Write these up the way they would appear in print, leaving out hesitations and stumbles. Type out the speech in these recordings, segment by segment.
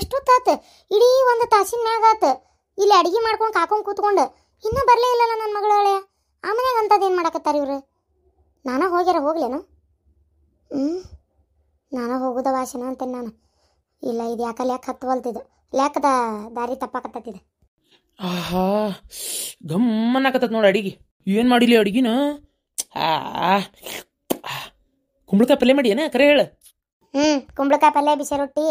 ಎಷ್ಟೊತ್ತಾತ? ಇಡೀ ಒಂದು ತಾಸಿನ ಮ್ಯಾಗ ಆತ ಇಲ್ಲಿ ಅಡಿಗೆ ಮಾಡ್ಕೊಂಡು ಕಾಕೊಂಡು ಕೂತ್ಕೊಂಡು. ಇನ್ನೂ ಬರಲೇ ಇಲ್ಲಲ್ಲ ನನ್ನ ಮಗಳ ಹಳೆಯ. ಆ ಮನ್ಯಾಗ ಅಂಥದ್ದೇನು ಮಾಡಕತ್ತಾರ ಇವ್ರು? ನಾನು ಹೋಗ್ಯಾರ ಹೋಗ್ಲೇನು? ನಾನು ಹೋಗೋದ ವಾಸನ ಅಂತೇನೆ ನಾನು. ಇಲ್ಲ, ಇದು ಯಾಕೆ ಲ್ಯಾಕ್ ಹತ್ತವಲ್ತಿದ್ದು, ಲ್ಯಾಕದ ದಾರಿ ತಪ್ಪಾಕತ್ತಿದೆ. ಆಹಾ, ಗಮ್ಮನಾಕತ್ತ ನೋಡಿ ಅಡಿಗೆ. ಏನು ಮಾಡಿಲಿ ಅಡಿಗೆನ? ಕುಂಬಳಕಾಯಿ ಪಲ್ಯ ಮಾಡಿ ಏನ ಕರೆ ಹೇಳ. ಕುಂಬಳಕಾಯಿ ಪಲ್ಯ, ಬಿಸಿ ರೊಟ್ಟಿ,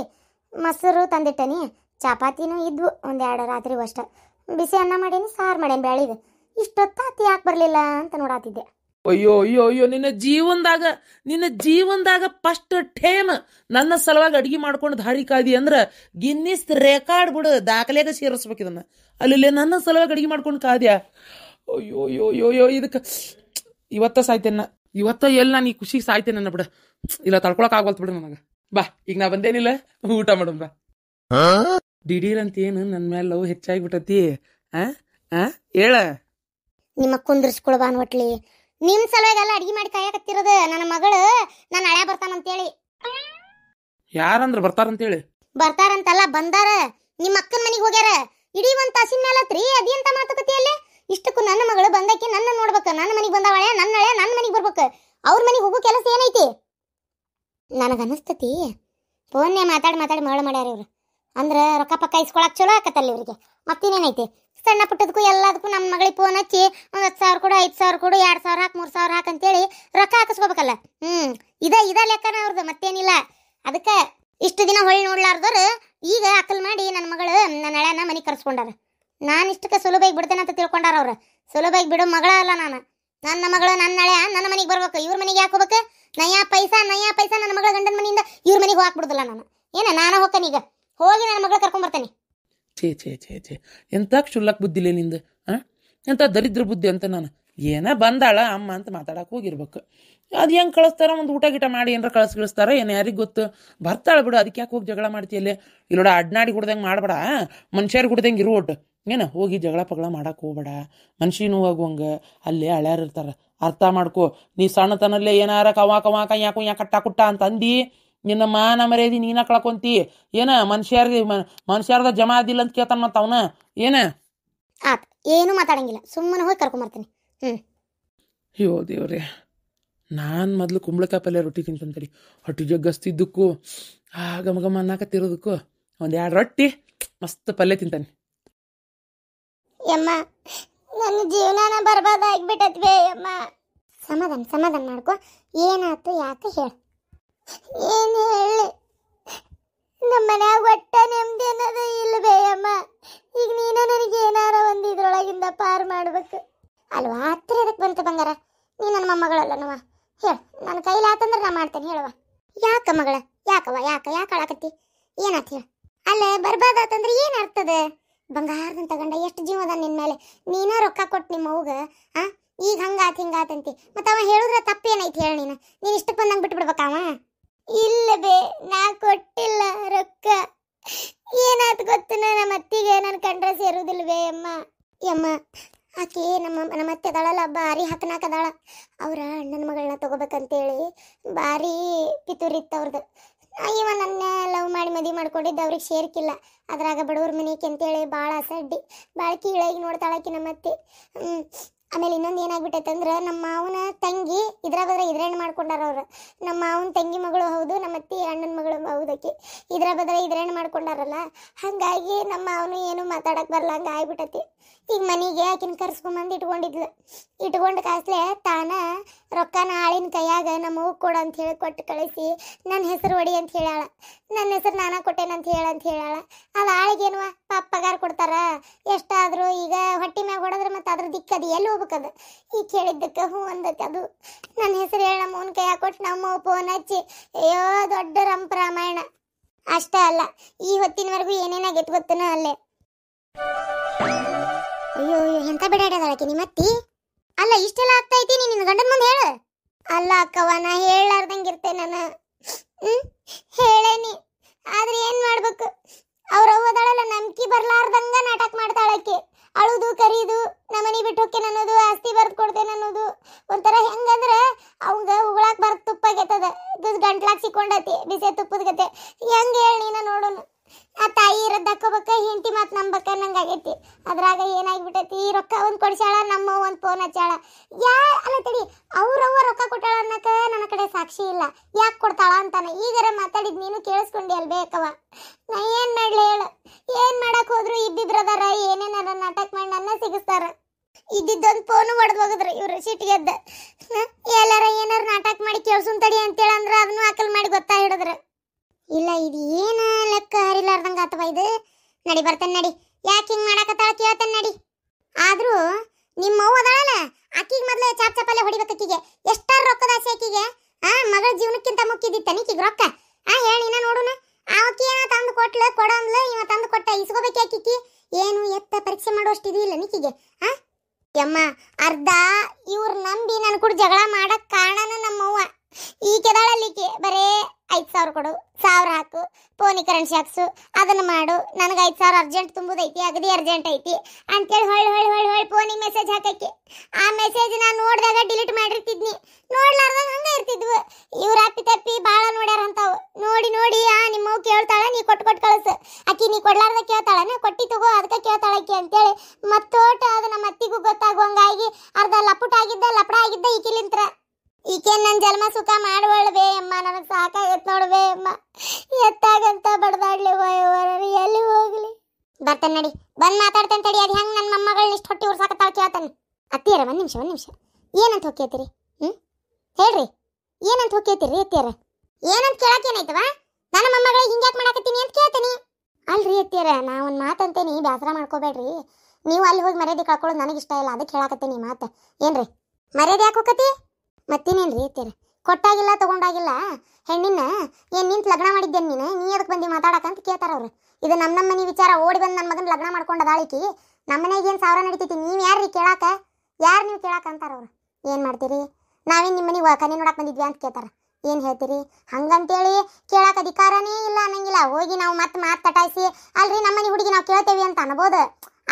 ಮೊಸರು ತಂದಿಟ್ಟನಿ, ಚಪಾತಿನೂ ಇದ್ವು ಒಂದೆರಡು ರಾತ್ರಿ ಅಷ್ಟ. ಬಿಸಿ ಅನ್ನ ಮಾಡೀನಿ, ಸಾರು ಮಾಡೇನಿ ಬ್ಯಾಳಿದು. ಇಷ್ಟೊತ್ತಾತಿ ಯಾಕೆ ಬರಲಿಲ್ಲ ಅಂತ ನೋಡಾತಿದ್ದೆ. ಅಯ್ಯೋ ಅಯ್ಯೋ ಅಯ್ಯೋ, ನಿನ್ನ ಜೀವನದಾಗ ಫಸ್ಟ್ ಟೈಮ್ ನನ್ನ ಸಲುವಾಗಿ ಅಡಿಗೆ ಮಾಡ್ಕೊಂಡು ದಾರಿ ಕಾದಿ ಅಂದ್ರೆ ಗಿನ್ನಿಸ್ ರೆಕಾರ್ಡ್ ಬಿಡು, ದಾಖಲೆಗೆ ಸೇರಿಸ್ಬೇಕು ಇದನ್ನ. ಅಲ್ಲಿ ನನ್ನ ಸಲುವಾಗಿ ಅಡಿಗೆ ಮಾಡ್ಕೊಂಡು ಕಾದ್ಯಾ? ಅಯ್ಯೋ ಅಯ್ಯೋ ಅಯ್ಯೋ ಅಯ್ಯೋ, ಇದಕ್ಕೆ ಇವತ್ತ ಸಾಯ್ತೇನ, ಇವತ್ತ ಎಲ್ಲ ನಾನು ಈ ಖುಷಿಗೆ ಸಾಯ್ತೇನೆ ಬಿಡ. ಇಲ್ಲ ತಡ್ಕೊಳಕ್ ಆಗವಲ್ತು ಬಿಡು ನನಗೆ. ಬಾ, ಈಗ ನಾ ಬಂದೇನಿಲ್ಲ, ಊಟ ಮಾಡೋಣ ಬಾ. ದಿಢೀರ್ ಅಂತ ಏನು ನನ್ನ ಮೇಲೆ ಲವ್ ಹೆಚ್ಚಾಗಿಬಿಟ್ಟತಿ? ಹೇಳ. ನಿಮ್ಮ ಕುಂದ್ರಿಸ್ಕೊಳ್ಬಾನ್ ಒಟ್ಲಿ. ನಿಮ್ ಸಲುವಾಗೆಲ್ಲ ಅಡಿಗೆ ಮಾಡಿ ಕಾಯಕತ್ತಿರೋದು. ನನ್ನ ಮಗಳು ನನ್ನ ಹಳೆ ಬರ್ತಾನಂತೇಳಿ. ಯಾರಂದ್ರ ಬರ್ತಾರಂತೇಳಿ? ಬರ್ತಾರಂತಲ್ಲ, ಬಂದಾರ. ನಿಮ್ಮ ಅಕ್ಕನ ಮನೆಗೆ ಹೋಗ್ಯಾರ. ಇಡೀ ಒಂದ್ ತಾಸಿನ ಮೇಲತ್ರಿ. ಅದೇಂತ ಮಾತುಕತೆಯಲ್ಲೇ? ಇಷ್ಟಕ್ಕೂ ನನ್ನ ಮಗಳು ಬಂದಕ್ಕೆ ನನ್ನ ನೋಡ್ಬೇಕು. ನನ್ನ ಮನೆಗೆ ಬಂದವಳೆ, ನನ್ನ ಹಳೆ ನನ್ನ ಮನೆಗೆ ಬರ್ಬೇಕು. ಅವ್ರ ಮನೆಗೆ ಹೋಗೋ ಕೆಲಸ ಏನೈತಿ? ನನಗನ್ನಿಸ್ತತಿ ಫೋನ್ನೇ ಮಾತಾಡಿ ಮಗಳು ಮಾಡ್ಯಾರ ಇವ್ರು. ಅಂದ್ರೆ ರೊಕ್ಕ ಪಕ್ಕ ಇಸ್ಕೊಳಕ್ ಚಲೋ ಆಕತ್ತಲ್ಲ ಇವ್ರಿಗೆ. ಮತ್ತೇನೇನೈತಿ? ಸಣ್ಣ ಪುಟ್ಟದಕ್ಕೂ ಎಲ್ಲದಕ್ಕೂ ನಮ್ಮ ಮಗಳಿಗೆ ಫೋನ್ ಹಚ್ಚಿ ಒಂದು 10,000 ಕೊಡು, 5,000 ಕೊಡು, 2,000 ಹಾಕಿ, 3,000 ಹಾಕಿ ಅಂತೇಳಿ ರೊಕ್ಕ ಹಾಕಿಸ್ಕೋಬೇಕಲ್ಲ. ಇದ ಲೆಕ್ಕನ ಅವ್ರದ್ದು, ಮತ್ತೇನಿಲ್ಲ. ಅದಕ್ಕೆ ಇಷ್ಟು ದಿನ ಹೊಳ್ಳಿ ನೋಡ್ಲಾರ್ದವ್ರು ಈಗ ಅಕ್ಕಲ್ ಮಾಡಿ ನನ್ನ ಮಗಳು ನನ್ನ ಹಳೆಯನ್ನ ಮನೆಗೆ ಕರ್ಸ್ಕೊಂಡಾರ. ನಾನು ಇಷ್ಟಕ್ಕೆ ಸುಲಭವಾಗಿ ಬಿಡ್ತೇನೆ ಅಂತ ತಿಳ್ಕೊಂಡಾರ ಅವ್ರು. ಸುಲಭವಾಗಿ ಬಿಡೋ ಮಗಳ ಅಲ್ಲ ನಾನು. ನನ್ನ ಮಗಳು ನನ್ನ ಹಳೆಯ ನನ್ನ ಮನೆಗೆ ಬರ್ಬೇಕು. ಇವ್ರ ಮನೆಗೆ ಯಾಕೆ ಹೋಗ್ಬೇಕು? ನಯಾ ಪೈಸಾ ನನ್ನ ಮಗಳ ಗಂಡನ ಮನೆಯಿಂದ ಇವ್ರ ಮನೆಗೆ ಹೋಗಾಕ್ಬಿಡುದಿಲ್ಲ ನಾನು. ನಾನು ಹೋಗ್ತಾನೀಗ, ಹೋಗಿ ನನ್ನ ಮಗಳು ಕರ್ಕೊಂಡ್ಬರ್ತೇನೆ. ಛೇ ಎಂತ ಕ್ಷುಲ್ಲಕ್ ಬುದ್ಧಿಲೇ ನಿಂದು. ಎಂತ ದರಿದ್ರ ಬುದ್ಧಿ ಅಂತ. ನಾನು ಏನ ಬಂದಾಳ ಅಮ್ಮ ಅಂತ ಮಾತಾಡಕ್ ಹೋಗಿರ್ಬೇಕು. ಅದು ಹೆಂಗೆ ಕಳಿಸ್ತಾರ? ಒಂದು ಊಟ ಗೀಟ ಮಾಡಿ ಏನಾರ ಕಳಿಸ್ತಾರ ಏನು, ಯಾರಿಗೆ ಗೊತ್ತು? ಬರ್ತಾಳ ಬಿಡು, ಅದಕ್ಕೆ ಯಾಕೆ ಹೋಗಿ ಜಗಳ ಮಾಡ್ತೀಯಲ್ಲೇ? ಇಲ್ಲೋಡ ಅಡ್ನಾಡಿ ಕುಡ್ದಂಗೆ ಮಾಡಬೇಡ, ಮನುಷ್ಯರಿಗೆ ಕುಡ್ದಂಗೆ ಇರು ಒಟ್ಟು. ಹೋಗಿ ಜಗಳ ಪಗಳ ಮಾಡಕ್ಕೆ ಹೋಗ್ಬೇಡ. ಮನ್ಷಿ ನೋವಾಗುವಂಗೆ ಅಲ್ಲೇ ಹಳ್ಯಾರ ಇರ್ತಾರ, ಅರ್ಥ ಮಾಡ್ಕೋ. ನೀ ಸಣ್ಣತನಲ್ಲೇ ಏನಾರ ಕವಾ ಯಾಕೋ ಕಟ್ಟ ಕುಟ್ಟ ಅಂತ ಅಂದಿ, ನಿನ್ನ ಮಾನ ಮರ್ಯಾದಿ ನೀನ ಕಳ್ಕೊಂತಿ. ಮನುಷ್ಯರ್ದ ಜಮಾ ಆದಿಲ್ಲ ಅಂತ ಕೇಳ್ತಾನ ಮತ್ತ ಅವನ. ಏನು ಮಾತಾಡಂಗಿಲ್ಲ, ಸುಮ್ಮನೆ ಹೋಗಿ ಕರ್ಕೊಂಬರ್ತೇನೆ. ಅಯ್ಯೋ ದೇವ್ರೆ, ನಾನು ಮೊದಲು ಕುಂಬಳಕಾಯಿ ಪಲ್ಯ ರೊಟ್ಟಿ ತಿಂತಂತೇಳಿ ಹೊಟ್ಟಿ ಜಗ್ಗಸ್ತಿದ್ದಕ್ಕೂ ಗಮ ಅನ್ನಕತ್ತಿರೋದಕ್ಕೂ 1-2 ರೊಟ್ಟಿ ಮಸ್ತ್ ಪಲ್ಯ ತಿಂತಾನೆ. ಯಮ್ಮ, ನನ್ನ ಜೀವನಾನ ಬರ್ಬಾದಾಗ್ಬಿಟ್ಟದ್ವೇ ಯಮ್ಮ. ಸಮಾಧಾನ ಮಾಡ್ಕೊ. ಏನಾಯ್ತು? ಯಾಕೆ ಹೇಳು. ಏನು ಹೇಳಿ? ನಮ್ಮ ಮನ್ಯಾಗ ಒಟ್ಟ ನೆಮ್ಮದಿ ಅನ್ನೋದು ಇಲ್ವೇ ಅಮ್ಮ. ಈಗ ನೀನು ನನಗೆ ಏನಾರ ಒಂದು ಇದ್ರೊಳಗಿಂದ ಪಾರು ಮಾಡ್ಬೇಕು ಅಲ್ವಾ? ಹತ್ತಿರ ಅದಕ್ಕೆ ಬಂತು ಬಂಗಾರ. ನೀ ನನ್ನ ಮೊಮ್ಮಗಳಲ್ಲ ನವ. ಹೇಳು, ನನ್ನ ಕೈಲಿ ಆತಂದ್ರೆ ನಾ ಮಾಡ್ತೇನೆ. ಹೇಳುವ. ಯಾಕ ಮಗಳ? ಯಾಕೆ ಅಳಕತ್ತಿ? ಏನಾತ ಹೇಳು. ಅಲ್ಲ, ಬರ್ಬಾದಾತಂದ್ರೆ ಏನು ಅರ್ಥದ? ಬಂಗಾರದಂತ ಗಂಡ ಎಷ್ಟು ಜೀವದ ನಿನ್ನ ಮೇಲೆ. ನೀನ ರೊಕ್ಕ ಕೊಟ್ಟು ನಿಮ್ಮ ಅವ್ಗ ಈಗ ಹಿಂಗಾತಂತಿ. ಮತ್ತೆ ಅವ ಹೇಳಿದ್ರೆ ತಪ್ಪೇನೈತಿ ಹೇಳಿ? ನೀನು ಇಷ್ಟಕ್ಕೆ ಬಂದಂಗೆ ಬಿಟ್ಬಿಡ್ಬೇಕಾವ? ಇಲ್ಲ ಬೇ, ನಾ ಕೊಟ್ಟಿಲ್ಲ ರೊಕ್ಕ. ಏನಾಯ್ತು ಗೊತ್ತು? ನಮ್ಮ ಅತ್ತಿಗೆ ನನ್ನ ಕಂಡ್ರೆ ಸೇರುವುದಿಲ್ವೇ ಯಮ್ಮ. ಆಕೆ ನಮ್ಮ ಅತ್ತೆ ಅದಾಳಲ್ಲ, ಭಾರಿ ಹಕ್ಕನಾಕದಾಳ. ಅವ್ರ ಅಣ್ಣನ ಮಗಳನ್ನ ತಗೋಬೇಕಂತೇಳಿ ಭಾರಿ ಪಿತೂರಿತ್ತು ಅವ್ರದ್ದು. ಇವ ನನ್ನ ಲವ್ ಮಾಡಿ ಮದುವೆ ಮಾಡ್ಕೊಂಡಿದ್ದು, ಅವ್ರಿಗೆ ಸೇರ್ಕಿಲ್ಲ. ಅದ್ರಾಗ ಬಡವ್ರ ಮನೆಗೆ ಅಂತೇಳಿ ಭಾಳ ಅಸಡ್ಡಿ, ಭಾಳ ಕೀಳಾಗಿ ನೋಡ್ತಾಳಾಕಿ ನಮ್ಮ ಅತ್ತೆ. ಆಮೇಲೆ ಇನ್ನೊಂದು ಏನಾಗ್ಬಿಟ್ಟೈತಂದ್ರೆ, ನಮ್ಮ ಮಾವನ ತಂಗಿ ಇದ್ರೆಣ್ಣು ಮಾಡ್ಕೊಂಡಾರ ಅವ್ರು. ನಮ್ಮ ಮಾವನ ತಂಗಿ ಮಗಳು ಹೌದು, ನಮ್ಮ ಅತ್ತಿ ಅಣ್ಣನ ಮಗಳು ಹೌದಕ್ಕೆ. ಇದ್ರೆಣ್ಣು ಮಾಡ್ಕೊಂಡಾರಲ್ಲ, ಹಾಗಾಗಿ ನಮ್ಮ ಮಾವನು ಏನು ಮಾತಾಡಕ್ಕೆ ಬರಲ್ಲ. ಹಂಗೆ ಆಗ್ಬಿಟ್ಟತಿ. ಈಗ ಮನೆಗೆ ಆಕಿನ ಕರ್ಸ್ಕೊಂಬಂದು ಇಟ್ಕೊಂಡು ಕಾಸ್ಲೆ ತಾನ ರೊಕ್ಕನ ಆಳಿನ ಕೈಯಾಗ ನಮ್ಮ ಹೋಗಿ ಕೊಡು ಅಂತ ಹೇಳಿ ಕೊಟ್ಟು ಕಳಿಸಿ ನನ್ನ ಹೆಸರು ಹೊಡಿ ಅಂತ ಹೇಳಾಳ. ನನ್ನ ಹೆಸರು ನಾನಾ ಕೊಟ್ಟೇನಂತ ಹೇಳಾಳ. ಅದು ಆಳಿಗೇನುವ ಪಾಪ ಪಗಾರ ಕೊಡ್ತಾರ ಎಷ್ಟಾದರೂ. ಈಗ ಹೊಟ್ಟಿ ಮ್ಯಾಗ ಹೊಡೆದ್ರೆ ಮತ್ತೆ ಅದ್ರ ದಿಕ್ಕದು ಎಲ್ಲಿ ಹೋಗ್ಬೇಕದು? ಈಗ ಕೇಳಿದ್ದಕ್ಕೆ ಹ್ಞೂ ಅಂದಕ್ಕೆ. ಅದು ನನ್ನ ಹೆಸರು ಹೇಳಿ ನಮ್ಮ ಅವ್ನ ಕೈಯಾಗ ಕೊಟ್ಟು ನಮ್ಮ ಫೋನ್ ಹಚ್ಚಿ ಅಯ್ಯೋ ದೊಡ್ಡ ರಾಮಾಯಣ. ಅಷ್ಟೇ ಅಲ್ಲ, ಈ ಹೊತ್ತಿನವರೆಗೂ ಏನೇನಾಗೈತೆ ಗೊತ್ತನ ಅಲ್ಲೇ. ಅಯ್ಯೋ ಎಂತ ಬಿಡಾಡದಾಳಕ್ಕೆ ನಿಮ್ಮತ್ತಿ. ಅಲ್ಲ, ಇಷ್ಟೆಲ್ಲ ಆಗ್ತೈತಿ ನಿನ್ನ ಗಂಡನ ಮುಂದೆ ಹೇಳು. ಅಲ್ಲ ಅಕ್ಕವ, ನಾ ಹೇಳಾರ್ದಂಗಿರ್ತೇನೆ ನಾನು. ಹೇಳೇನಿ, ಆದ್ರೆ ಏನ್ ಮಾಡ್ಬೇಕು? ಅವ್ರ ಅವ್ವದಾಳಲ್ಲ, ನಂಬಿಕೆ ಬರ್ಲಾರ್ದಂಗ ನಾಟಕ ಮಾಡ್ತಾಳಕ್ಕೆ. ಅಳುದು ಕರೀದು ನಮ್ಮನೆ ಬಿಟ್ಟು ಹೋಗ್ತೇನೆ ಅನ್ನೋದು, ಆಸ್ತಿ ಬರ್ದು ಕೊಡ್ತೇನೆ ಅನ್ನೋದು. ಒಂಥರ ಹೆಂಗಂದ್ರೆ ಅವಂಗ ಉಗುಳಾಕ್ ಬರ್ದು ತುಪ್ಪಾಗೈತದ, ಗಂಟ್ಲಾಕ್ ಸಿಕ್ಕೊಂಡತಿ ಬಿಸಿ ತುಪ್ಪದ ಗತೆ. ಹೆಂಗ ಹೇಳಿ ನೀನ ನೋಡೋನು. ಆ ತಾಯಿ ಮಾಡ್ಕೋಬೇಕ ಹೆಂಡತಿ ಮಾತು ನಂಬಕ ನಂಗಾಗೈತಿ. ಅದ್ರಾಗ ಏನಾಗ್ಬಿಟ್ಟೈತಿ, ರೊಕ್ಕ ಒಂದು ಕೊಡ್ಸಾಳ, ನಮ್ಮ ಒಂದು ಫೋನ್ ಹಚ್ಚಾಳ. ಅಲ್ಲ ತಡಿ, ಅವ್ರವ್ವ ರೊಕ್ಕ ಕೊಟ್ಟಾಳ ಅನ್ನಕ ನನ್ನ ಕಡೆ ಸಾಕ್ಷಿ ಇಲ್ಲ, ಯಾಕೆ ಕೊಡ್ತಾಳ ಅಂತಾನೆ. ಈಗರ ಮಾತಾಡಿದ್ ನೀನು ಕೇಳಿಸ್ಕೊಂಡಿ ಅಲ್ಬೇಕವ. ನಾ ಏನ್ ಮಾಡ್ಲಿ ಹೇಳು? ಏನ್ ಮಾಡಕ್ ಹೋದ್ರು ಇಬ್ಬಿಬ್ರದಾರ, ಏನೇನಾರ ನಾಟಕ ಮಾಡಿ ನನ್ನ ಸಿಗಿಸ್ತಾರ. ಇದ್ದಿದ್ದೊಂದು ಫೋನು ಹೊಡೆದು ಹೋಗಿದ್ರು ಇವ್ರು ಸಿಟ್ಟಿಗೆದ್ದ. ಎಲ್ಲಾರ ಏನಾರ ನಾಟಕ ಮಾಡಿ ಕೇಳ್ಸುನ್ ತಡಿ ಅಂತೇಳಿ ಅಂದ್ರೆ ಅದನ್ನು ಅಕಲ್ ಮಾಡಿ ಗೊತ್ತಾ ಹಿಡಿದ್ರು. ಇಲ್ಲ, ಇದು ಏನ ಲೆಕ್ಕ ಹರಿಲಾರ್ದಂಗ ಅಥವಾ ಇದು. ನಡಿ ಬರ್ತೇನೆ ನಡಿ. ಯಾಕೆ ಹಿಂಗೆ ಮಾಡಾಕತ್ತಾಳ ಕೇಳ್ತೇನೆ ನಡಿ. ಆದ್ರೂ ನಿಮ್ಮ ಅವ್ವ ಅದಾಳಲ್ಲ, ಅಕ್ಕಿಗೆ ಮೊದಲೇ ಚಾಪ್ ಚಾಪಲ್ಲೇ ಹೊಡಿಬೇಕು. ಅಕ್ಕಿಗೆ ಎಷ್ಟಾರ ರೊಕ್ಕದ ಆಸೆ ಅಕ್ಕಿಗೆ. ಮಗಳ ಜೀವನಕ್ಕಿಂತ ಮುಖ್ಯದಿತ್ತ ನಿಕ್ಕಿಗೆ ರೊಕ್ಕ. ಹೇಳಿ ನಾ ನೋಡುನ. ಅವಕ್ಕಿ ಏನೋ ತಂದು ಕೊಟ್ಲ, ಕೊಡಂದ್ಲ, ಇವ ತಂದು ಕೊಟ್ಟ, ಇಸ್ಕೋಬೇಕು ಅಕ್ಕಿಕ್ಕಿ. ಏನು ಎತ್ತ ಪರೀಕ್ಷೆ ಮಾಡುವಷ್ಟು ಇದು ಇಲ್ಲ ನಿಕ್ಕಿಗೆ. ಯಮ್ಮ, ಅರ್ಧ ಇವ್ರು ನಂಬಿ ನನ್ ಕೂಡ ಜಗಳ ಮಾಡಕ್ ಕಾರಣನ ನಮ್ಮವ್ವ. ಈಕೆದಾಳಲ್ಲಿಕೆ ಬರೇ 5,000 ಕೊಡು, 1,000 ಹಾಕು, ಫೋನಿ ಕರೆನ್ಸಿ ಹಾಕ್ಸು, ಅದನ್ನ ಮಾಡು, ನನಗೆ 5,000 ಅರ್ಜೆಂಟ್ ತುಂಬುದೈತಿ, ಅಗದಿ ಅರ್ಜೆಂಟ್ ಐತಿ ಅಂತೇಳಿ ಹೊಳ್ಳಿ ಫೋನಿಗೆ ಮೆಸೇಜ್ ಹಾಕಕ್ಕೆ. ಆ ಮೆಸೇಜ್ ನಾನು ನೋಡಿದಾಗ ಡಿಲೀಟ್ ಮಾಡಿರ್ತಿದ್ನಿ, ನೋಡ್ಲಾರ್ದಾಗ ಹಂಗ ಇರ್ತಿದ್ವು. ಇವ್ರ ಅಪ್ಪಿ ತಪ್ಪಿ ಭಾಳ ನೋಡ್ಯಾರ ಅಂತಾವು. ನೋಡಿ ನಿಮ್ಮವ್ ಕೇಳ್ತಾಳ, ನೀ ಕೊಟ್ಟು ಕಳ್ಸು. ಅಕ್ಕಿ ನೀ ಕೊಡ್ಲಾರ್ದ ಕೇಳ್ತಾಳ, ನಾ ಕೊಟ್ಟಿ ತಗೋ ಅದಕ್ಕೆ ಕೇಳ್ತಾಳ ಅಕ್ಕಿ ಅಂತೇಳಿ ಮತ್ತೋಟ ಅದು ನಮ್ಮ ಅತ್ತಿಗೂ ಗೊತ್ತಾಗುವಂಗಾಗಿ ಅರ್ಧ ಲಪಡ ಆಗಿದ್ದ ಈಕಿಲಿಂತ್ರ. ಈಕೆ ನನ್ನ ಜನ್ಮ ಸುಖ ಮಾಡುವಳ್ಬೇ ಅಮ್ಮ, ನನಗೆ ಸಾಕಾಗತ್ತೆ ನೋಡ್ಬೇ ಅಮ್ಮ. ಎತ್ತಾಗಂತ ಬಡ್ದಾಡ್ಲಿ ಎಲ್ಲಿ ಹೋಗ್ಲಿ. ಬರ್ತೇನೆ ನಡಿ, ಬಂದ್ ಮಾತಾಡ್ತೇನೆ ತಡಿ. ಅದು ಹೆಂಗೆ ನನ್ನ ಮೊಮ್ಮಗಳನ್ನ ಇಷ್ಟು ಹೊಟ್ಟಿ ಉರ್ಸಾಕತ್ತಾಳ ಕೇಳ್ತಾನೆ. ಅತ್ತಿಯರ ಒಂದ್ ನಿಮಿಷ ಏನಂತ ಹೋಗ್ಯತಿರಿ? ಹೇಳ್ರಿ, ಏನಂತ ಹೋಗ್ಯತಿರಿ ಅತ್ತಿಯರ? ಏನಂತ ಕೇಳಕ್ಕೆ ಏನಾಯ್ತವ? ನನ್ನ ಮೊಮ್ಮಗಳಿಗೆ ಹಿಂಗ್ಯಾಕೆ ಮಾಡಾಕತ್ತೀನಿ ಅಂತ ಕೇಳ್ತೀನಿ. ಅಲ್ರಿ ಅತ್ತಿಯರ, ನಾ ಒಂದು ಮಾತಂತೇನಿ, ಬೇಸರ ಮಾಡ್ಕೋಬೇಡ್ರಿ. ನೀವು ಅಲ್ಲಿ ಹೋಗಿ ಮರ್ಯಾದೆ ಕಳ್ಕೊಳ್ಳೋದು ನನಗೆ ಇಷ್ಟ ಇಲ್ಲ, ಅದಕ್ಕೆ ಹೇಳಾಕತ್ತೀನಿ ಮಾತು. ಏನ್ರಿ ಮರ್ಯಾದೆ ಯಾಕೆ ಹೋಗತಿ? ಮತ್ತೇನೇನ್ರಿ ಅತ್ತಿಯರ? ಕೊಟ್ಟಾಗಿಲ್ಲ ತಗೊಂಡಾಗಿಲ್ಲ ಹೆಣ್ಣಿನ ಏನ್ ನಿಂತು ಲಗ್ನ ಮಾಡಿದ್ದೇನೆ ನೀ ಅದಕ್ಕೆ ಬಂದು ಮಾತಾಡಕಂತ ಕೇಳ್ತಾರ ಅವ್ರು. ಇದು ನಮ್ಮ ಮನೆ ವಿಚಾರ. ಓಡಿ ಬಂದು ನನ್ನ ಮಗನ ಲಗ್ನ ಮಾಡ್ಕೊಂಡದಾಳಿಕಿ. ನಮ್ಮನೆಗೆ ಏನು ಸಾವಿರ ನಡಿತೈತಿ, ನೀವು ಯಾರ್ರಿ ಕೇಳಾಕ? ಯಾರು ನೀವು ಕೇಳಾಕ ಅಂತಾರ ಅವ್ರು. ಏನು ಮಾಡ್ತೀರಿ? ನಾವೇನು ನಿಮ್ಮ ಮನೆಗೆ ಕನೆ ನೋಡಕ್ಕೆ ಬಂದಿದ್ವಿ ಅಂತ ಕೇಳ್ತಾರ. ಏನು ಹೇಳ್ತೀರಿ? ಹಂಗಂತೇಳಿ ಕೇಳಾಕ ಅಧಿಕಾರನೇ ಇಲ್ಲ ಅನ್ನಂಗಿಲ್ಲ. ಹೋಗಿ ನಾವು ಮತ್ತೆ ಮಾತು ತಟಾಯಿಸಿ ಅಲ್ರಿ ನಮ್ಮನೆ ಹುಡುಗಿ ನಾವು ಕೇಳ್ತೇವಿ ಅಂತ ಅನ್ಬೋದು.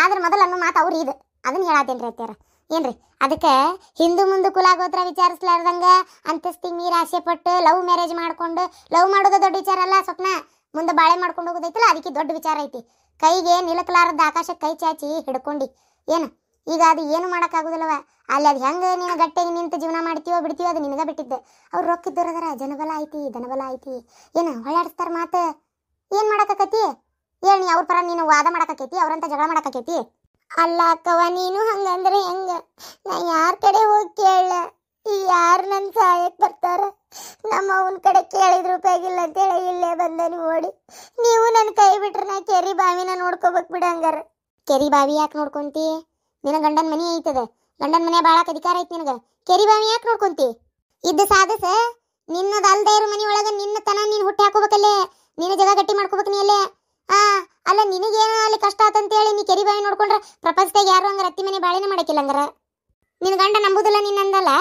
ಆದ್ರೆ ಮೊದಲು ಅನ್ನೋ ಮಾತು ಅವ್ರು ಇದು, ಅದನ್ನ ಹೇಳತ್ತೇನ್ರಿ ಅತ್ಯಾರ. ಏನ್ರಿ ಅದಕ್ಕೆ ಹಿಂದೂ ಮುಂದೆ ಕುಲಾಗೋತ್ರ ವಿಚಾರಿಸ್ಲಾರ್ದಂಗ ಅಂತಸ್ತಿಗೆ ಮೀರಿ ಆಸೆ ಪಟ್ಟು ಲವ್ ಮ್ಯಾರೇಜ್ ಮಾಡ್ಕೊಂಡು, ಲವ್ ಮಾಡೋದು ದೊಡ್ಡ ವಿಚಾರ ಅಲ್ಲ ಸ್ವಪ್ನ, ಮುಂದೆ ಬಾಳೆ ಮಾಡ್ಕೊಂಡು ಹೋಗೋದೈತಲ್ಲ ಅದಕ್ಕೆ ದೊಡ್ಡ ವಿಚಾರ ಐತಿ. ಕೈಗೆ ನಿಲಕಲಾರದ ಆಕಾಶಕ್ಕೆ ಕೈ ಚಾಚಿ ಹಿಡ್ಕೊಂಡು ಏನು ಈಗ ಅದು ಏನು ಮಾಡೋಕ್ಕಾಗೋದಿಲ್ಲವ. ಅಲ್ಲಿ ಅದು ಹೆಂಗೆ ನೀನು ಗಟ್ಟಿಗೆ ನಿಂತು ಜೀವನ ಮಾಡ್ತೀವೋ ಬಿಡ್ತೀವೋ ಅದು ನಿನಗೆ ಬಿಟ್ಟಿದ್ದೆ. ಅವ್ರು ರೊಕ್ಕಿದ್ದೋರದಾರ, ಜನಬಲ ಐತಿ ಧನಬಲ ಐತಿ, ಏನು ಹೊಳ್ಳಾಡಿಸ್ತಾರ ಮಾತು. ಏನು ಮಾಡೋಕ್ಕಾಕತಿ ಹೇಳಿ? ಅವ್ರ ಪರ ನೀನು ವಾದ ಮಾಡೋಕ್ಕಾಕೈತಿ, ಅವ್ರಂತ ಜಗಳ ಮಾಡೋಕ್ಕಾಕೈತಿ? ಅಲ್ಲ ಅಕ್ಕವ, ನೀನು ಹಂಗಂದ್ರೆ ಹೆಂಗ? ನಾ ಯಾರ ಕಡೆ ಹೋಗಿ ಕೇಳ? ಯಾರು ನನ್ನ ಸಹಾಯಕ್ಕೆ ಬರ್ತಾರ? ನಮ್ಮ ಅವನ ಕಡೆ ಕೇಳಿದ್ರು ಉಪಯೋಗಿಲ್ಲ ಅಂತೇಳಿ ಇಲ್ಲೇ ಬಂದೆ ಓಡಿ. ನೀವು ನನ್ನ ಕೈ ಬಿಟ್ರೆ ನಾ ಕೆರಿ ಬಾವಿನ ನೋಡ್ಕೋಬೇಕು ಬಿಡಂಗಾರ. ಕೆರಿ ಬಾವಿ ಯಾಕೆ ನೋಡ್ಕೊಂತಿ? ನಿನ್ನ ಗಂಡನ ಮನೆ ಐತದ, ಗಂಡನ ಮನೆ ಬಾಳಕ್ಕೆ ಅಧಿಕಾರ ಐತಿ ನಿನಗೆ. ಕೆರಿ ಬಾವಿ ಯಾಕೆ ನೋಡ್ಕೊಂತಿ? ಇದ್ದ ಸಾಧಸ ನಿನ್ನದ ಅಲ್ದೇ ಇರೋ ಮನೆ ಒಳಗೆ ನಿನ್ನ ತನ ನೀನು ಹುಟ್ಟಿ ಹಾಕೋಬೇಕಲ್ಲೇ, ನಿನ್ನ ಜಗ ಗಟ್ಟಿ ಮಾಡ್ಕೋಬೇಕು ನೀ ಅಲ್ಲೇ. ಅಲ್ಲ ನಿನಗೇನು ಅಲ್ಲಿ ಕಷ್ಟ ಆತಂತೇಳಿ ನೀ ಕೆರಿ ಬಾವಿ ನೋಡ್ಕೊಂಡ್ರೆ ಪ್ರಪಂಚದಾಗ ಯಾರು ಹಂಗಾರ ಅತ್ತಿ ಮನೆ ಬಾಳೆನ ಮಾಡಕ್ಕಿಲ್ಲ ಹಂಗಾರ. ನಿನ್ನ ಗಂಡ ನಂಬುದಿಲ್ಲ ನಿನ್ನಂದಲ್ಲ,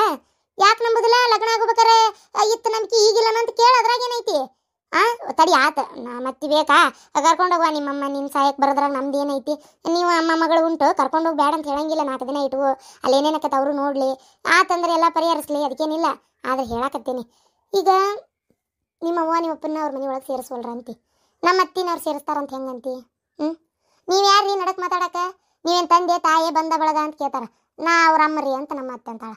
ಯಾಕೆ ನಂಬುದಿಲ್ಲ? ಲಗ್ನ ಆಗೋಬೇಕಾರೆ ಇತ್ತು ನಂಬಿಕೆ ಈಗಿಲ್ಲ ಅಂತ ಕೇಳ, ಅದ್ರಾಗ ಏನೈತಿ? ತಡಿ ಆತ ಮತ್ತಿ ಬೇಕಾ ಕರ್ಕೊಂಡೋಗುವ ನಿಮ್ಮಮ್ಮ. ನಿನ್ನ ಸಾಯಕ್ಕೆ ಬರೋದ್ರಾಗ ನಮ್ದು ಏನೈತಿ? ನೀವು ಅಮ್ಮ ಮಗಳು ಉಂಟು, ಕರ್ಕೊಂಡೋಗಿ ಬೇಡ ಅಂತ ಹೇಳಂಗಿಲ್ಲ. 4 ದಿನ ಇಟ್ಟು ಅಲ್ಲಿ ಏನೇನಕತ್ತ ಅವರು ನೋಡ್ಲಿ, ಆತಂದ್ರೆ ಎಲ್ಲ ಪರಿಹರಿಸ್ಲಿ, ಅದಕ್ಕೇನಿಲ್ಲ. ಆದ್ರೆ ಹೇಳಾಕತ್ತೀನಿ, ಈಗ ನಿಮ್ಮವ್ವ ನಿಮ್ಮಪ್ಪನ ಅವ್ರ ಮನೆ ಒಳಗೆ ಸೇರಿಸ್ವಲ್ರ ಅಂತಿ, ನಮ್ಮ ಅತ್ತಿನವ್ರು ಸೇರಿಸ್ತಾರಂತ ಹೆಂಗಂತಿ? ನೀವು ಯಾರ್ರಿ ನಡಕ್ ಮಾತಾಡಕ? ನೀವೇನು ತಂದೆ ತಾಯಿ ಬಂದ ಬಳಗ ಅಂತ ಕೇಳ್ತಾರ. ನಾ ಅವ್ರ ಅಮ್ಮರಿ ಅಂತ ನಮ್ಮ ಅತ್ತೆ ಅಂತಾಳ.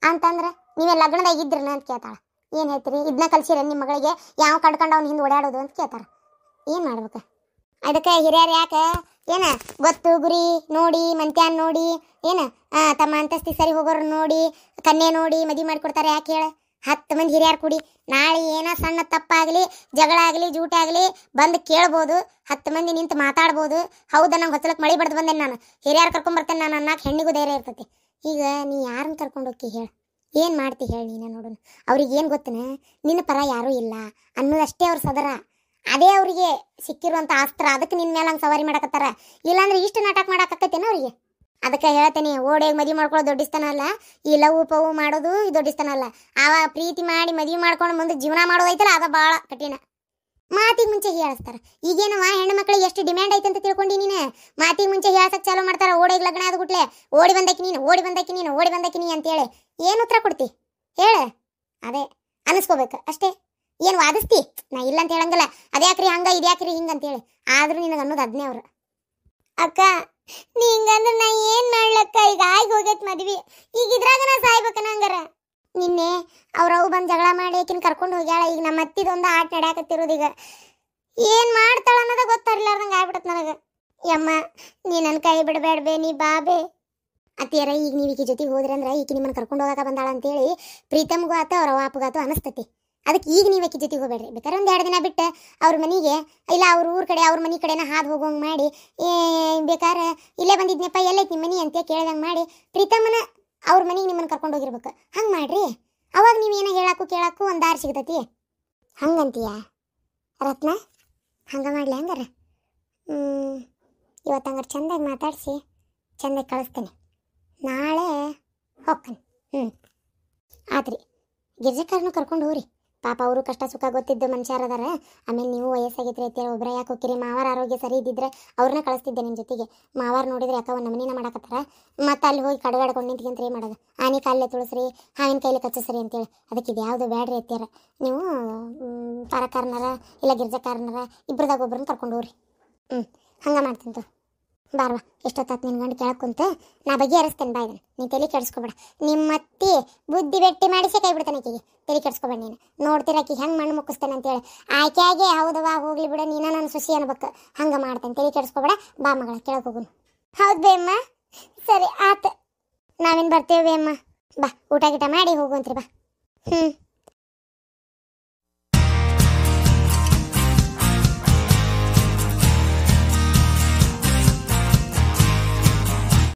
ಅಂತಂದ್ರೆ ನೀವೇ ಲಗ್ನದಾಗ ಇದ್ರನ ಅಂತ ಕೇಳ್ತಾಳ. ಏನು ಹೇಳ್ತೀರಿ? ಇದನ್ನ ಕಲ್ಸಿರ ನಿಮ್ಮ ಮಗಳಿಗೆ? ಯಾವ ಕಡ್ಕೊಂಡು ಅವ್ನ ಹಿಂದೆ ಓಡಾಡೋದು ಅಂತ ಕೇಳ್ತಾರ. ಏನು ಮಾಡ್ಬೇಕು? ಅದಕ್ಕೆ ಹಿರಿಯರು ಯಾಕೆ ಏನ ಗೊತ್ತು ಗುರಿ ನೋಡಿ ಮಂತ್ಯಾನ್ ನೋಡಿ ಏನು ತಮ್ಮ ಅಂತಸ್ತಿ ಸರಿ ಹೋಗೋರು ನೋಡಿ ಕನ್ಯೆ ನೋಡಿ ಮದುವೆ ಮಾಡಿಕೊಡ್ತಾರೆ. ಯಾಕೆ ಹೇಳ? 10 ಮಂದಿ ಹಿರಿಯರು ಕೂಡಿ ನಾಳೆ ಏನೋ ಸಣ್ಣ ತಪ್ಪಾಗಲಿ ಜಗಳ ಆಗಲಿ ಜೂಟಾಗಲಿ ಬಂದು ಕೇಳ್ಬೋದು, 10 ಮಂದಿ ನಿಂತು ಮಾತಾಡ್ಬೋದು. ಹೌದಾ ನಂಗೆ ಹೊಸಲಕ್ಕೆ ಮಳೆ ಬಡ್ದು ಬಂದೇನೆ, ನಾನು ಹಿರಿಯರು ಕರ್ಕೊಂಬರ್ತೇನೆ ನಾನು ಅನ್ನಕ್ಕೆ ಹೆಣ್ಣಿಗೂ ಧೈರ್ಯ ಇರ್ತೈತಿ. ಈಗ ನೀ ಯಾರನ್ನ ಕರ್ಕೊಂಡು ಹೋಗಿ ಹೇಳು? ಏನು ಮಾಡ್ತಿ ಹೇಳಿ ನೀನು? ನೋಡೋಣ, ಅವ್ರಿಗೆ ಏನು ಗೊತ್ತನ ನಿನ್ನ ಪರ ಯಾರೂ ಇಲ್ಲ ಅನ್ನೋದಷ್ಟೇ ಅವ್ರ ಸದರ. ಅದೇ ಅವರಿಗೆ ಸಿಕ್ಕಿರುವಂಥ ಅಸ್ತ್ರ. ಅದಕ್ಕೆ ನಿನ್ನ ಮೇಲೆ ಹಂಗೆ ಸವಾರಿ ಮಾಡಕತ್ತಾರ. ಇಲ್ಲಾಂದ್ರೆ ಇಷ್ಟು ನಾಟಕ ಮಾಡಾಕತ್ತೇನೆ ಅವರಿಗೆ. ಅದಕ್ಕೆ ಹೇಳ್ತೇನೆ, ಓಡೋಗಿ ಮದುವೆ ಮಾಡ್ಕೊಳ್ಳೋದು ದೊಡ್ಡಿಸ್ತಾನ ಅಲ್ಲ, ಈ ಲವ್ ಪವು ಮಾಡೋದು ಈ ದೊಡ್ಡಿಸ್ತಾನ ಅಲ್ಲ. ಆವ ಪ್ರೀತಿ ಮಾಡಿ ಮದುವೆ ಮಾಡ್ಕೊಂಡು ಮುಂದೆ ಜೀವನ ಮಾಡೋದೈತಲ್ಲ ಅದು ಭಾಳ ಕಠಿಣ. ಮಾತಿಗೆ ಮುಂಚೆ ಹೇಳಿಸ್ತಾರ. ಈಗೇನವ ಹೆಣ್ಣು ಮಕ್ಕಳಿಗೆ ಎಷ್ಟು ಡಿಮ್ಯಾಂಡ್ ಐತೆ ಅಂತ ತಿಳ್ಕೊಂಡು ನೀನು? ಮಾತಿಗೆ ಮುಂಚೆ ಹೇಳ್ಸಕ್ಕೆ ಚಾಲೂ ಮಾಡ್ತಾರ. ಓಡೋಗಿ ಲಗ್ನ ಆದ ಗುಟ್ಲೆ ಓಡಿ ಬಂದಕ್ಕೆ ನೀನು ಓಡಿ ಬಂದಕ್ಕೆ ನೀ ಅಂತೇಳಿ ಏನು ಉತ್ತರ ಕೊಡ್ತಿ ಹೇಳ? ಅದೇ ಅನಿಸ್ಕೋಬೇಕು ಅಷ್ಟೇ. ಏನು ವಾದಿಸ್ತಿ? ನಾ ಇಲ್ಲ ಅಂತ ಹೇಳಂಗಿಲ್ಲ, ಅದ್ಯಾಕ್ರಿ ಹಂಗ ಇದ್ಯಾಕ್ರಿ ಹಿಂಗೆ ಅಂತೇಳಿ. ಆದ್ರೂ ನಿನಗೆ ಅನ್ನೋದು ಅದನ್ನೇ ಅವ್ರು. ಅಕ್ಕ ನೀ ಹಿಂಗಂದ್ರೆ ನಾ ಏನ್ ಮಾಡ್ಲಕ್ಕ? ಈಗ ಆಗಿ ಹೋಗೈತ್ ಮದ್ವಿ, ಈಗ ಇದ್ರಾಗ ನಾ ಸಾಯ್ಬೇಕನ ಹಂಗಾರ? ನಿನ್ನೆ ಅವ್ರವ್ ಬಂದ್ ಜಗಳ ಮಾಡಿ ಆಕಿನ ಕರ್ಕೊಂಡು ಹೋಗ್ಯಾಳ. ಈಗ ನಮ್ಮ ಅತ್ತಿದೊಂದು ಆಟ ನಡ್ಯಾಕತ್ತಿರೋದು. ಈಗ ಏನ್ ಮಾಡ್ತಾಳ ಅನ್ನೋದ ಗೊತ್ತಾರ್ಲಾರ್ದಂಗ ಆಗ್ಬಿಡತ್ ನನಗ. ಯಮ್ಮ ನೀ ನನ್ನ ಕೈ ಬಿಡಬೇಡ್ಬೇ, ನೀ ಬಾಬೆ. ಅತ್ತಿಯರ ಈಗ ನೀವು ಈಕಿ ಜೊತೆಗೆ ಹೋದ್ರಂದ್ರ ಈಕಿ ನಿಮ್ಮನ್ನ ಕರ್ಕೊಂಡು ಹೋಗಾಕ ಬಂದಾಳ ಅಂತೇಳಿ ಪ್ರೀತಮ್ಗೂ ಆತ ಅವ್ರ ಅಪ್ಪಗಾತು ಅನಸ್ತತಿ. ಅದಕ್ಕೆ ಈಗ ನೀವು ಆಕಿ ಜೊತೆಗೆ ಹೋಗ್ಬೇಡ್ರಿ. ಬೇಕಾದ್ರೆ ಒಂದು 2 ದಿನ ಬಿಟ್ಟು ಅವ್ರ ಮನೆಗೆ, ಇಲ್ಲ ಅವ್ರ ಊರ ಕಡೆ ಅವ್ರ ಮನೆ ಕಡೆನ ಹಾದು ಹೋಗೋಂಗೆ ಮಾಡಿ, ಬೇಕಾದ್ರೆ ಇಲ್ಲೇ ಬಂದಿದ್ನಪ್ಪ ಎಲ್ಲೈತಿ ನಿಮ್ಮ ಮನೆ ಅಂತ ಕೇಳ್ದಂಗೆ ಮಾಡಿ ಪ್ರೀತಮ್ಮನ ಅವ್ರ ಮನೆಗೆ ನಿಮ್ಮನ್ನು ಕರ್ಕೊಂಡು ಹೋಗಿರ್ಬೇಕು. ಹಂಗೆ ಮಾಡ್ರಿ. ಅವಾಗ ನೀವೇನೋ ಹೇಳಾಕು ಕೇಳಾಕು ಒಂದು ದಾರಿ ಸಿಗ್ತತಿ. ಹಂಗಂತೀಯ ರತ್ನ? ಹಂಗೆ ಮಾಡಲಿ ಹಂಗಾರ. ಇವತ್ತು ಹಂಗಾರೆ ಚಂದಾಗಿ ಮಾತಾಡಿಸಿ ಚಂದಾಗಿ ಕಳಿಸ್ತೇನೆ. ನಾಳೆ ಹೋಗ್ತಾನೆ. ಆತ್ರಿ. ಗಿರ್ಜಕ್ಕರ್ನು ಕರ್ಕೊಂಡು ಹೋಗ್ರಿ. ಪಾಪ ಅವರು ಕಷ್ಟ ಸುಖ ಗೊತ್ತಿದ್ದು ಮನುಷ್ಯರದಾರ. ಆಮೇಲೆ ನೀವು ವಯಸ್ಸಾಗಿದ್ರಿ ಅಂತೇಳಿ ಒಬ್ಬರ ಯಾಕೆ ಹೋಗ್ತೀರಿ? ಮಾವಾರ ಆರೋಗ್ಯ ಸರಿ ಇದ್ದಿದ್ರೆ ಅವ್ರನ್ನ ಕಳಿಸ್ತಿದ್ದೆ ನಿಮ್ಮ ಜೊತೆಗೆ. ಮಾವಾರ ನೋಡಿದ್ರೆ ಯಾಕೆ ಒಂದು ನಮನಿನ ಮಾಡಕತ್ತಾರ. ಮತ್ತು ಅಲ್ಲಿ ಹೋಗಿ ಕಡಗಾಡ್ಕೊಂಡು ನಿಂತ್ಕೊಂಡ್ರೆ ಏನು ಮಾಡೋದು? ಆನೆ ಕಾಲೇ ತುಳಸ್ರಿ, ಹಾವಿನ ಕೈಲಿ ಕಚ್ಚಿಸ್ರಿ ಅಂತೇಳಿ. ಅದಕ್ಕೆ ಇದು ಯಾವುದು ಬ್ಯಾಡ್ರಿ ಅತ್ಯಾರ. ನೀವು ಪಾರಕಾರನಾರ ಇಲ್ಲ ಗಿರ್ಜಕಾರನಾರ ಇಬ್ಬರದಾಗ ಒಬ್ಬರನ್ನ ಕರ್ಕೊಂಡು ಹೋಗ್ರಿ. ಹಂಗೆ ಮಾಡ್ತೀನಿ. ಬಾರ್ವಾ, ಎಷ್ಟೊತ್ತಾತು ನಿನ್ನ ಗಂಡು ಕೇಳಕ್ ಕುಂತ ನಾ ಬಗೆಹರಿಸ್ತೇನೆ. ಬಾ ಇದನ್ನು ನೀನು ತಲೆ ಕೆಡಿಸ್ಕೊಬೇಡ. ನಿಮ್ಮ ಅತ್ತಿ ಬುದ್ಧಿ ಬೆಟ್ಟಿ ಮಾಡಿಸಿ ಕೈ ಬಿಡ್ತಾನೆ ಆಕೆಗೆ. ತಲೆ ಕೆಡಿಸ್ಕೊಬೇಡ. ನೀನು ನೋಡ್ತೀರ ಆಕೆಗೆ ಹೆಂಗೆ ಮಣ್ಣು ಮುಕ್ಕಿಸ್ತೇನೆ ಅಂತೇಳಿ. ಆಕೆಯಾಗೆ ಹೌದವಾ ಹೋಗ್ಲಿ ಬಿಡ, ನೀನ ನನ್ನ ಸುಸಿ ಅನ್ಬೇಕು. ಹಂಗೆ ಮಾಡ್ತೇನೆ. ತಲೆ ಕೆಡಿಸ್ಕೊಬೇಡ. ಬಾ ಮಗಳ ಕೇಳಕ್ಕೆ ಹೋಗುನು. ಹೌದು ಬೇ ಅಮ್ಮ. ಸರಿ ಆತ, ನಾವೇನು ಬರ್ತೇವೆ ಬೇ ಅಮ್ಮ. ಬಾ ಊಟ ಗೀಟ ಮಾಡಿ ಹೋಗುವಂತ್ರಿ. ಬಾ.